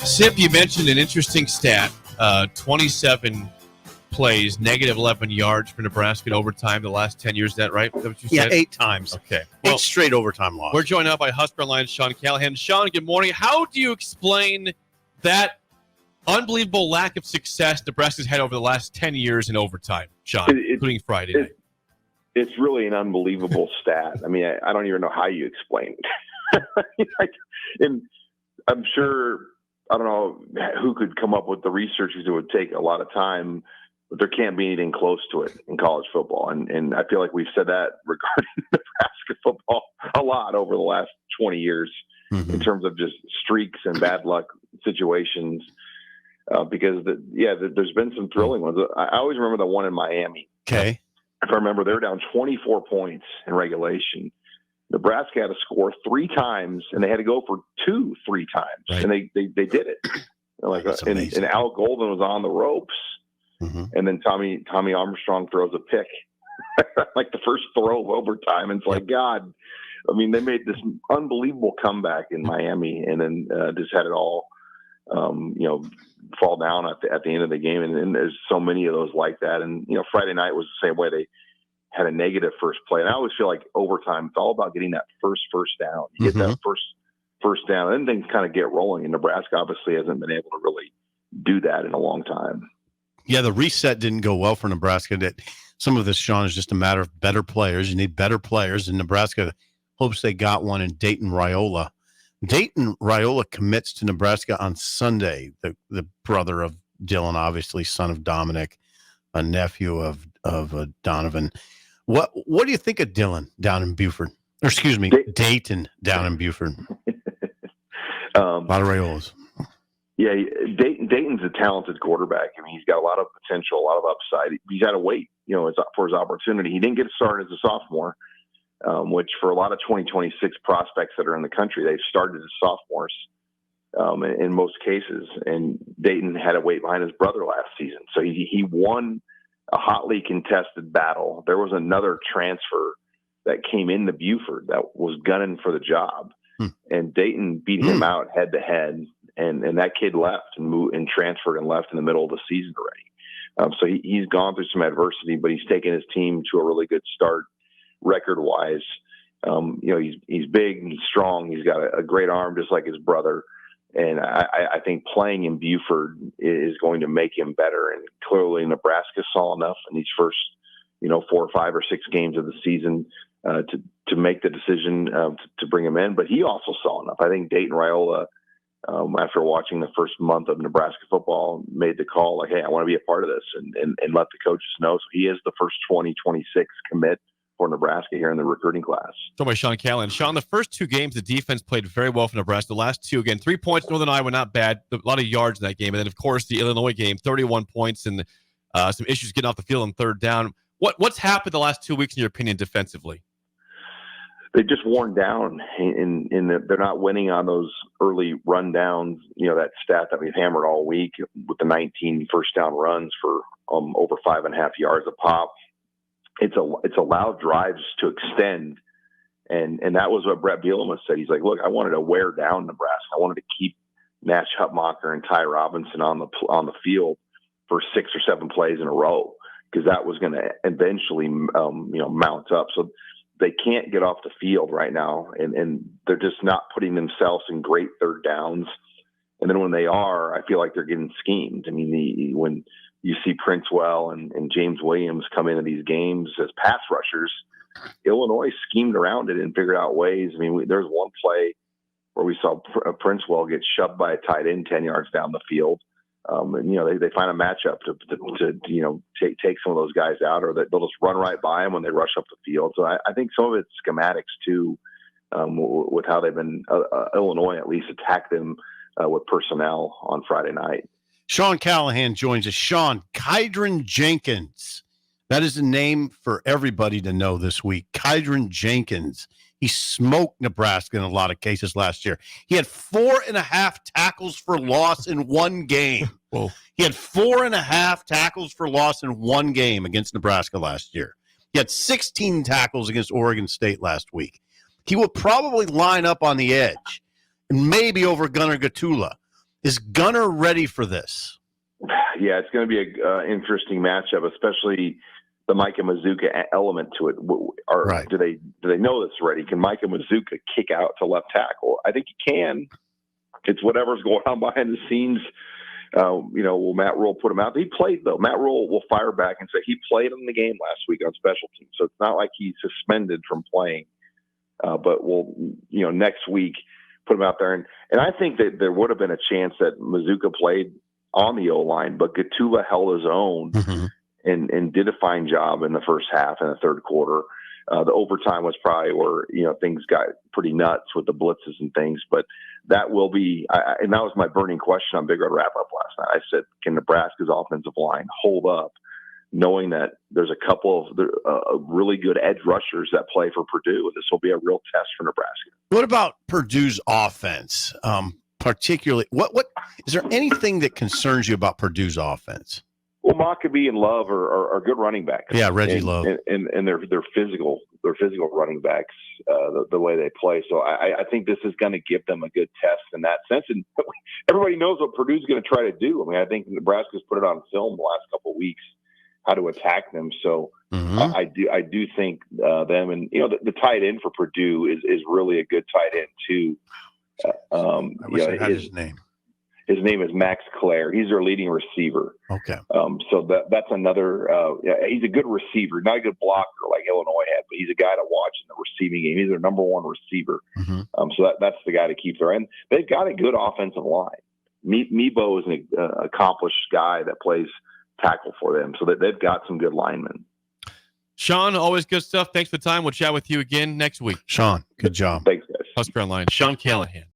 Sip, you mentioned an interesting stat, 27 plays, negative 11 yards for Nebraska in overtime the last 10 years. Is that right? Is that what you said? 8 times. Okay. Eight straight overtime loss. We're joined now by HuskerOnline Sean Callahan. Sean, good morning. How do you explain that unbelievable lack of success Nebraska's had over the last 10 years in overtime, Sean, including Friday night? It's really an unbelievable stat. I mean, I don't even know how you explain it. And I'm sure, I don't know who could come up with the research because it would take a lot of time, but there can't be anything close to it in college football. And I feel like we've said that regarding Nebraska football a lot over the last 20 years in terms of just streaks and bad luck situations. Because there's been some thrilling ones. I always remember the one in Miami. Okay. If I remember, they were down 24 points in regulation. Nebraska had to score 3 times, and they had to go for 2 3 times, right. And they did it. And Al Golden was on the ropes, and then Tommy Armstrong throws a pick, like the first throw of overtime. And it's like, God, I mean, they made this unbelievable comeback in Miami, and then just had it all, fall down at the end of the game. And there's so many of those like that. And, Friday night was the same way. They had a negative first play. And I always feel like overtime, it's all about getting that first down. You get that first down, and then things kind of get rolling. And Nebraska obviously hasn't been able to really do that in a long time. Yeah, the reset didn't go well for Nebraska. That some of this, Sean, is just a matter of better players. You need better players, and Nebraska hopes they got one in Dayton Raiola. Dayton Raiola commits to Nebraska on Sunday, the brother of Dylan, obviously, son of Dominic, a nephew of Donovan. What do you think of Dylan down in Buford? Or excuse me, Dayton down in Buford. A lot of Raiolas. Yeah, Dayton's a talented quarterback. I mean, he's got a lot of potential, a lot of upside. He's had to wait, for his opportunity. He didn't get started as a sophomore. Which for a lot of 2026 prospects that are in the country, they've started as sophomores in most cases. And Dayton had to wait behind his brother last season. So he won a hotly contested battle. There was another transfer that came into Buford that was gunning for the job. And Dayton beat him out head to head. And that kid left and transferred and left in the middle of the season already. So he's gone through some adversity, but he's taken his team to a really good start. Record-wise, he's big, he's strong, he's got a great arm just like his brother, and I think playing in Buford is going to make him better. And clearly, Nebraska saw enough in these first, 4 or 5 or 6 games of the season to make the decision to bring him in. But he also saw enough. I think Dayton Raiola, after watching the first month of Nebraska football, made the call like, "Hey, I want to be a part of this," and let the coaches know. So he is the first 2026 commit for Nebraska here in the recruiting class. So by Sean Callahan. Sean, the first 2 games, the defense played very well for Nebraska. The last 2, again, 3 points. Northern Iowa, not bad. A lot of yards in that game. And then, of course, the Illinois game, 31 points and some issues getting off the field on third down. What's happened the last 2 weeks, in your opinion, defensively? They've just worn down in that they're not winning on those early rundowns. That stat that we've hammered all week with the 19 first down runs for over 5.5 yards a pop. It's allowed drives to extend, and that was what Brett Bielema said. He's like, "Look, I wanted to wear down Nebraska. I wanted to keep Nash Hutmacher and Ty Robinson on the field for 6 or 7 plays in a row, because that was going to eventually mount up." So they can't get off the field right now, and they're just not putting themselves in great third downs. And then when they are, I feel like they're getting schemed. I mean, when you see Princewell and James Williams come into these games as pass rushers, Illinois schemed around it and figured out ways. I mean, there's one play where we saw Princewell get shoved by a tight end 10 yards down the field. And, they find a matchup to take some of those guys out, or they'll just run right by them when they rush up the field. So I think some of it's schematics too, with how they've been, Illinois at least attack them with personnel on Friday night. Sean Callahan joins us. Sean, Kydron Jenkins. That is a name for everybody to know this week. Kydron Jenkins. He smoked Nebraska in a lot of cases last year. He had 4.5 tackles for loss in one game. Whoa. He had 4.5 tackles for loss in one game against Nebraska last year. He had 16 tackles against Oregon State last week. He will probably line up on the edge, and maybe over Gunnar Gatula. Is Gunner ready for this? Yeah, it's going to be an interesting matchup, especially the Micah Mazuka element to it. Right. Do they know this already? Can Micah Mazuka kick out to left tackle? I think he can. It's whatever's going on behind the scenes. Will Matt Rule put him out? He played, though. Matt Rule will fire back and say he played in the game last week on special teams. So it's not like he's suspended from playing. But we'll, next week put him out there. And I think that there would have been a chance that Mazuka played on the O-line, but Gatula held his own and did a fine job in the first half and the third quarter. The overtime was probably where, things got pretty nuts with the blitzes and things, but that will be, and that was my burning question on Big Red Wrap-Up last night. I said, can Nebraska's offensive line hold up, knowing that there's a couple of really good edge rushers that play for Purdue? This will be a real test for Nebraska. What about Purdue's offense? Particularly, what is there anything that concerns you about Purdue's offense? Well, Maccabee and Love are good running backs. Yeah, Reggie Love, and they're physical. They're physical running backs. The way they play. So I think this is going to give them a good test in that sense. And everybody knows what Purdue's going to try to do. I mean, I think Nebraska's put it on film the last couple of weeks how to attack them. So I do think them, and the tight end for Purdue is really a good tight end too. I wish I had his name. His name is Max Clare. He's their leading receiver. Okay. So that's another. He's a good receiver, not a good blocker like Illinois had, but he's a guy to watch in the receiving game. He's their number one receiver. So that's the guy to keep there. And they've got a good offensive line. Mebo is an accomplished guy that plays tackle for them. So they've got some good linemen. Sean, always good stuff. Thanks for the time. We'll chat with you again next week. Sean, good job. Thanks, guys. HuskerOnline. Sean Callahan.